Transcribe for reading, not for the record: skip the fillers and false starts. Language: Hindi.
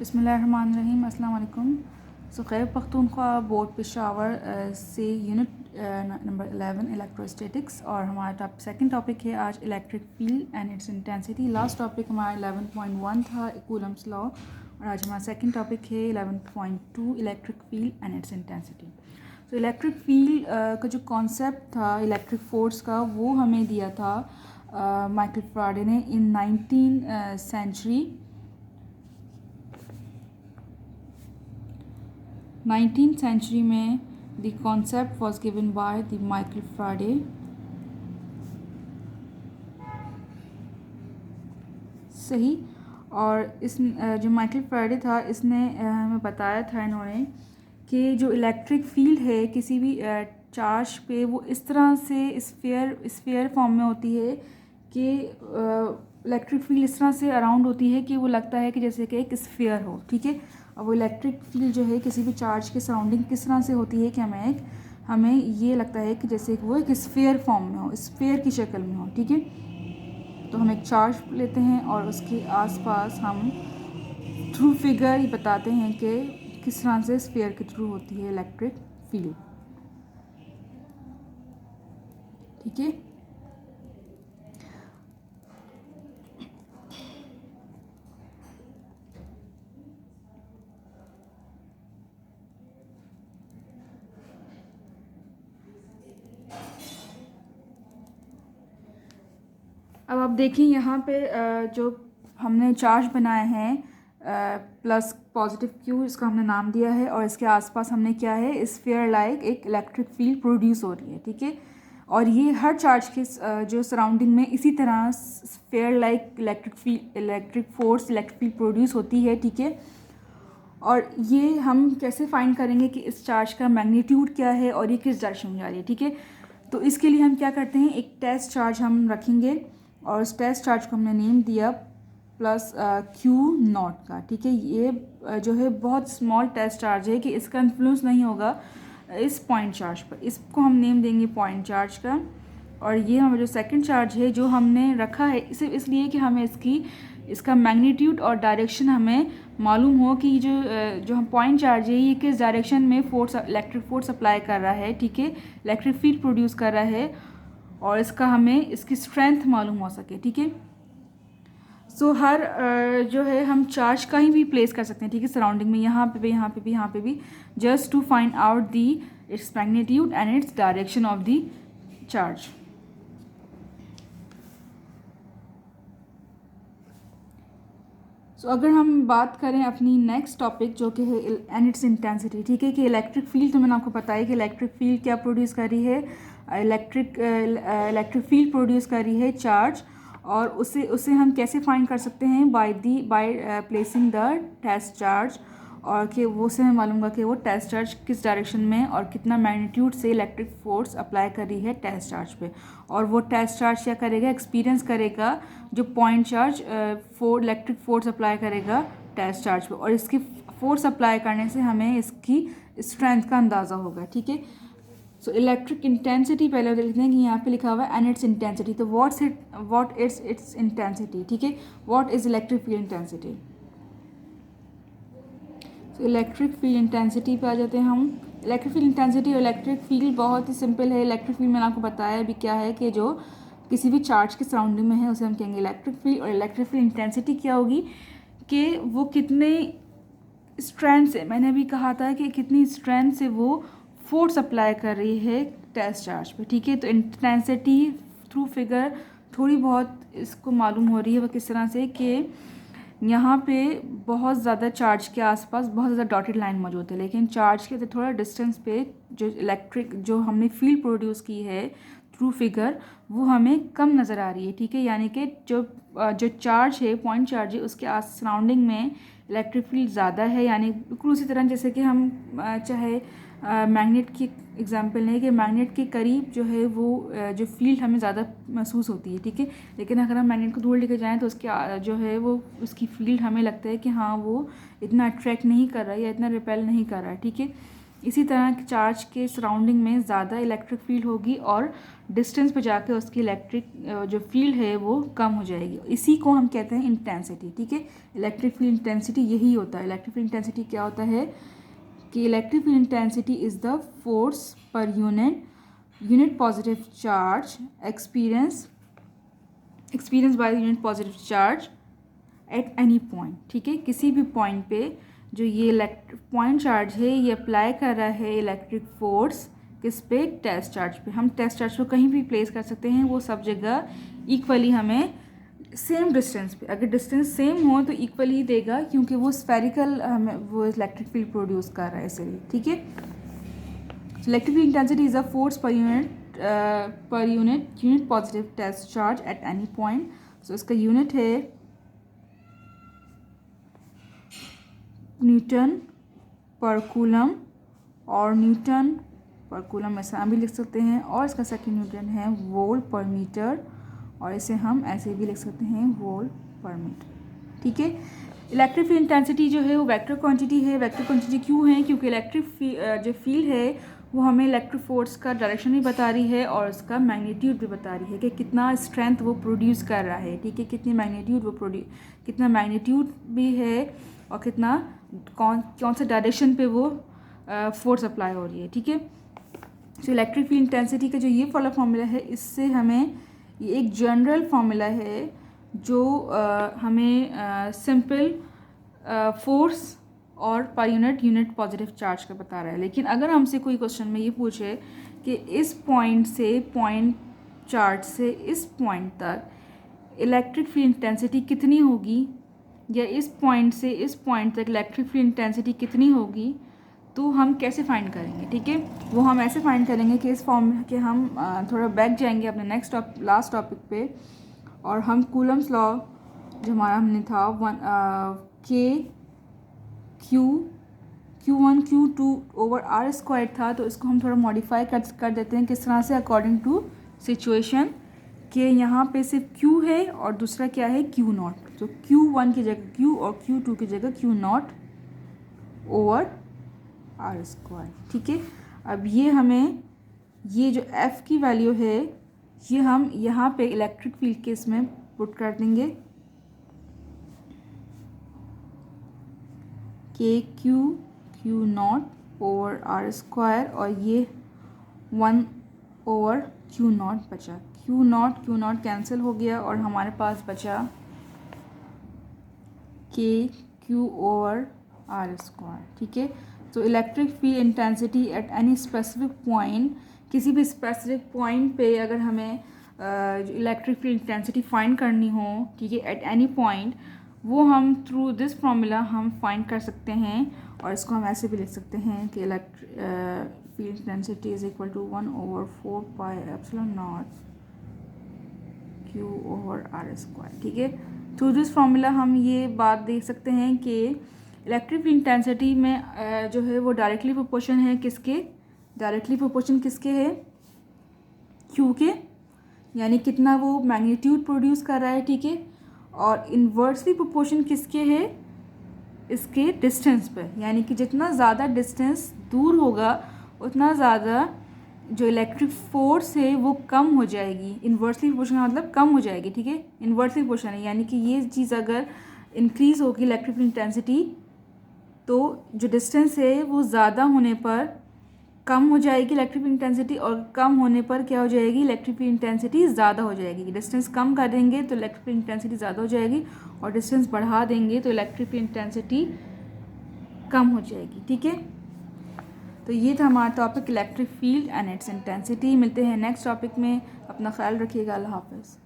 बिस्मिल्लाहिर्रहमानिर्रहीम, अस्सलाम वालेकुम। खैबर पख्तूनख्वा बोर्ड पेशावर से यूनिट नंबर 11 इलेक्ट्रोस्टैटिक्स और हमारा सेकंड टॉपिक है आज electric field and it's intensity. Last topic हमारा 11.1 था कूलम्स लॉ और आज हमारा सेकंड टॉपिक है 11.2 electric field and it's intensity. तो इलेक्ट्रिक फील्ड का जो कॉन्सेप्ट था इलेक्ट्रिक फोर्स का वो हमें दिया था माइकल फैराडे ने इन 19th सेंचुरी। 19th सेंचुरी में the concept was given by the Michael Faraday. सही। और इस जो माइकल फैराडे था इसने हमें बताया था इन्होंने कि जो इलेक्ट्रिक फील्ड है किसी भी चार्ज पे वो इस तरह से स्फीयर फॉर्म में होती है कि इलेक्ट्रिक फील्ड इस तरह से अराउंड होती है कि वो लगता है कि जैसे कि एक स्फीयर हो। ठीक है। अब वो इलेक्ट्रिक फील्ड जो है किसी भी चार्ज के सराउंडिंग किस तरह से होती है कि हमें ये लगता है कि जैसे वो एक स्फीयर फॉर्म में हो, स्फीयर की शक्ल में हो। ठीक है। तो हम एक चार्ज लेते हैं और उसके आसपास हम थ्रू फिगर ही बताते हैं कि किस तरह से स्फीयर के थ्रू होती है इलेक्ट्रिक फील्ड। ठीक है। अब आप देखें यहाँ पे जो हमने चार्ज बनाया है प्लस पॉजिटिव क्यू, इसका हमने नाम दिया है और इसके आसपास हमने क्या है स्फीयर लाइक एक इलेक्ट्रिक फील्ड प्रोड्यूस हो रही है। ठीक है। और ये हर चार्ज के जो सराउंडिंग में इसी तरह sphere like electric field produce होती है। ठीक है। और ये हम कैसे फाइंड करेंगे कि इस चार्ज का मैग्नीट्यूड क्या है और ये किस डायरेक्शन में जा रही है। ठीक है। तो इसके लिए हम क्या करते हैं, एक टेस्ट चार्ज हम रखेंगे और उस टेस्ट चार्ज को हमने नेम दिया प्लस क्यू नॉट का। ठीक है। ये जो है बहुत स्मॉल टेस्ट चार्ज है कि इसका इन्फ्लुएंस नहीं होगा इस पॉइंट चार्ज पर, इसको हम नेम देंगे पॉइंट चार्ज का। और ये हमारा जो सेकंड चार्ज है जो हमने रखा है सिर्फ इसलिए कि हमें इसका मैग्नीट्यूड और डायरेक्शन हमें मालूम हो कि जो हम पॉइंट चार्ज है ये किस डायरेक्शन में इलेक्ट्रिक फोर्स अप्लाई कर रहा है। ठीक है। इलेक्ट्रिक फील्ड प्रोड्यूस कर रहा है और इसका हमें इसकी स्ट्रेंथ मालूम हो सके। ठीक है। सो हर जो है हम चार्ज कहीं भी प्लेस कर सकते हैं। ठीक है। सराउंडिंग में यहाँ पे भी, यहाँ पे भी, यहाँ पे भी, just to find out the its magnitude and its direction of the charge. अगर हम बात करें अपनी नेक्स्ट टॉपिक जो कि है एंड इट्स इंटेंसिटी। ठीक है। कि इलेक्ट्रिक फील्ड, तो मैंने आपको बताया कि इलेक्ट्रिक फील्ड क्या प्रोड्यूस कर रही है, इलेक्ट्रिक फील्ड प्रोड्यूस कर रही है चार्ज। और उसे हम कैसे फाइंड कर सकते हैं by placing the test charge, और कि वो से हमें मालूम होगा कि वो टेस्ट चार्ज किस डायरेक्शन में और कितना मैग्नीट्यूड से इलेक्ट्रिक फोर्स अप्लाई कर रही है टेस्ट चार्ज पे। और वो टेस्ट चार्ज क्या करेगा, एक्सपीरियंस करेगा जो point charge electric force apply करेगा टेस्ट चार्ज पे, और इसकी फोर्स अप्लाई करने से हमें इसकी स्ट्रेंथ का अंदाज़ा होगा। ठीक है। सो इलेक्ट्रिक इंटेंसिटी पहले लिखते हैं कि यहाँ पे लिखा हुआ है एंड इट्स इंटेंसिटी। तो व्हाट इट्स इंटेंसिटी। ठीक है। What is electric field intensity. Electric field intensity पे आ जाते हैं हम। इलेक्ट्रिक फील्ड इंटेंसिटी और इलेक्ट्रिक फील्ड बहुत ही सिंपल है। इलेक्ट्रिक फील्ड मैंने आपको बताया अभी क्या है कि जो किसी भी चार्ज के सराउंडिंग में है उसे हम कहेंगे इलेक्ट्रिक फील्ड। और इलेक्ट्रिक फील्ड इंटेंसिटी क्या होगी कि वो कितने स्ट्रेंथ से, मैंने अभी कहा था कि कितनी स्ट्रेंथ से वो फोर्स अप्लाई कर रही है टेस्ट चार्ज पे। ठीक है। तो इंटेंसिटी थ्रू फिगर थोड़ी बहुत इसको मालूम हो रही है वो किस तरह से कि यहाँ पे बहुत ज़्यादा चार्ज के आसपास बहुत ज़्यादा डॉटेड लाइन मौजूद है, लेकिन चार्ज के थोड़ा डिस्टेंस पे जो हमने फील्ड प्रोड्यूस की है थ्रू फिगर वो हमें कम नज़र आ रही है। ठीक है। यानी कि जो चार्ज है पॉइंट चार्ज है उसके सराउंडिंग में इलेक्ट्रिक फील्ड ज़्यादा है। यानी बिल्कुल उसी तरह जैसे कि हम चाहे मैग्नेट की एग्जांपल लें कि मैग्नेट के करीब जो है वो जो फील्ड हमें ज़्यादा महसूस होती है। ठीक है। लेकिन अगर हम मैग्नेट को दूर लेके जाएं तो उसके जो है वो उसकी फील्ड हमें लगता है कि हाँ वो इतना अट्रैक्ट नहीं कर रहा है या इतना रिपेल नहीं कर रहा है। ठीक है। इसी तरह चार्ज के सराउंडिंग में ज़्यादा इलेक्ट्रिक फील्ड होगी और डिस्टेंस पे जाकर उसकी इलेक्ट्रिक जो फील्ड है वो कम हो जाएगी। इसी को हम कहते हैं इंटेंसिटी, ठीक है। इलेक्ट्रिक फील्ड इंटेंसिटी यही होता है। इलेक्ट्रिक फील्ड इंटेंसिटी क्या होता है कि electric field intensity is the force per unit positive charge experience by the unit positive charge at any point, ठीक है। किसी भी पॉइंट पे जो ये पॉइंट चार्ज है ये अप्लाई कर रहा है इलेक्ट्रिक फोर्स किस पे, टेस्ट चार्ज पे। हम टेस्ट चार्ज को कहीं भी प्लेस कर सकते हैं, वो सब जगह इक्वली हमें सेम डिस्टेंस पे, अगर डिस्टेंस सेम हो तो इक्वली देगा, क्योंकि वो स्फेरिकल हमें वो इलेक्ट्रिक फील्ड प्रोड्यूस कर रहा है इसलिए, ठीक है। Electric field intensity is a force per unit positive test charge at any point. So इसका यूनिट है न्यूटन पर कूलम, और न्यूटन पर कूलम ऐसा भी लिख सकते हैं, और इसका सेकंड न्यूटन है वोल्ट पर मीटर, और इसे हम ऐसे भी लिख सकते हैं वोल्ट पर मीटर, ठीक है। इलेक्ट्रिक फील्ड इंटेंसिटी जो है वो वेक्टर क्वांटिटी है। वेक्टर क्वांटिटी क्यों है? क्योंकि इलेक्ट्रिक जो फील्ड है वो हमें इलेक्ट्रिक फोर्स का डायरेक्शन भी बता रही है और उसका मैग्नीट्यूड भी बता रही है कि कितना स्ट्रेंथ वो प्रोड्यूस कर रहा है, ठीक है। कितना मैग्नीट्यूड भी है और कितना कौन से डायरेक्शन पे वो फोर्स अप्लाई हो रही है, ठीक है। तो इलेक्ट्रिक फील्ड इंटेंसिटी का जो ये वाला फॉर्मूला है, इससे हमें ये एक जनरल फार्मूला है जो हमें सिंपल फोर्स और पर यूनिट पॉजिटिव चार्ज का बता रहा है। लेकिन अगर हमसे कोई क्वेश्चन में ये पूछे कि इस पॉइंट से पॉइंट चार्ज से इस पॉइंट तक इलेक्ट्रिक फील्ड इंटेंसिटी कितनी होगी, या इस पॉइंट से इस पॉइंट तक इलेक्ट्रिक फील्ड इंटेंसिटी कितनी होगी, तो हम कैसे फाइंड करेंगे, ठीक है। वो हम ऐसे फाइंड करेंगे कि इस फॉर्म के हम थोड़ा बैक जाएंगे अपने लास्ट टॉपिक पे, और हम कूलम्स लॉ जो हमारा हमने था Q1 Q2 over R square था, तो इसको हम थोड़ा मॉडिफाई कर देते हैं। किस तरह से? अकॉर्डिंग टू सिचुएशन, कि यहाँ पे सिर्फ Q है और दूसरा क्या है Q0। तो Q1 की जगह Q और Q2 की जगह Q0 ओवर आर स्क्वायर, ठीक है। अब ये हमें ये जो F की वैल्यू है ये हम यहाँ पे इलेक्ट्रिक फील्ड के इसमें पुट कर देंगे के Q0 ओवर आर स्क्वायर, और ये 1 ओवर Q0 बचा। Q0 कैंसिल हो गया और हमारे पास बचा के Q ओवर आर स्क्वायर, ठीक है। तो electric field intensity at any specific point, किसी भी स्पेसिफिक पॉइंट पे अगर हमें इलेक्ट्रिक फील्ड इंटेंसिटी फाइंड करनी हो, ठीक है, एट एनी पॉइंट, वो हम थ्रू दिस फॉर्मूला हम फाइंड कर सकते हैं। और इसको हम ऐसे भी लिख सकते हैं कि electric field intensity is equal to 1 over 4 pi epsilon naught Q over R square, ठीक है। थ्रू दिस फॉर्मूला हम ये बात देख सकते हैं कि इलेक्ट्रिक फील्ड इंटेंसिटी में जो है वो डायरेक्टली प्रोपोर्शन है किसके? डायरेक्टली प्रोपोर्शन किसके है? Q के, यानी कितना वो मैग्नीट्यूड प्रोड्यूस कर रहा है, ठीक है। और इन्वर्सली प्रोपोर्शन किसके है? इसके डिस्टेंस पे, यानी कि जितना ज़्यादा डिस्टेंस दूर होगा उतना ज़्यादा जो इलेक्ट्रिक फोर्स है वो कम हो जाएगी। इन्वर्सली प्रोपोर्शन का मतलब कम हो जाएगी, ठीक है। इन्वर्सली प्रोपोर्शन है यानी कि ये चीज़ अगर इंक्रीज़ होगी इलेक्ट्रिक इंटेंसिटी, तो जो डिस्टेंस है वो ज़्यादा होने पर कम हो जाएगी इलेक्ट्रिक इंटेंसिटी, और कम होने पर क्या हो जाएगी? इलेक्ट्रिक इंटेंसिटी ज़्यादा हो जाएगी। डिस्टेंस कम कर देंगे तो इलेक्ट्रिक इंटेंसिटी ज़्यादा हो जाएगी, और डिस्टेंस बढ़ा देंगे तो इलेक्ट्रिक इंटेंसिटी कम हो जाएगी, ठीक है। तो ये था हमारा topic electric field and it's intensity. मिलते हैं नेक्स्ट टॉपिक में, अपना ख्याल रखिएगा। अल्लाह हाफ़िज़।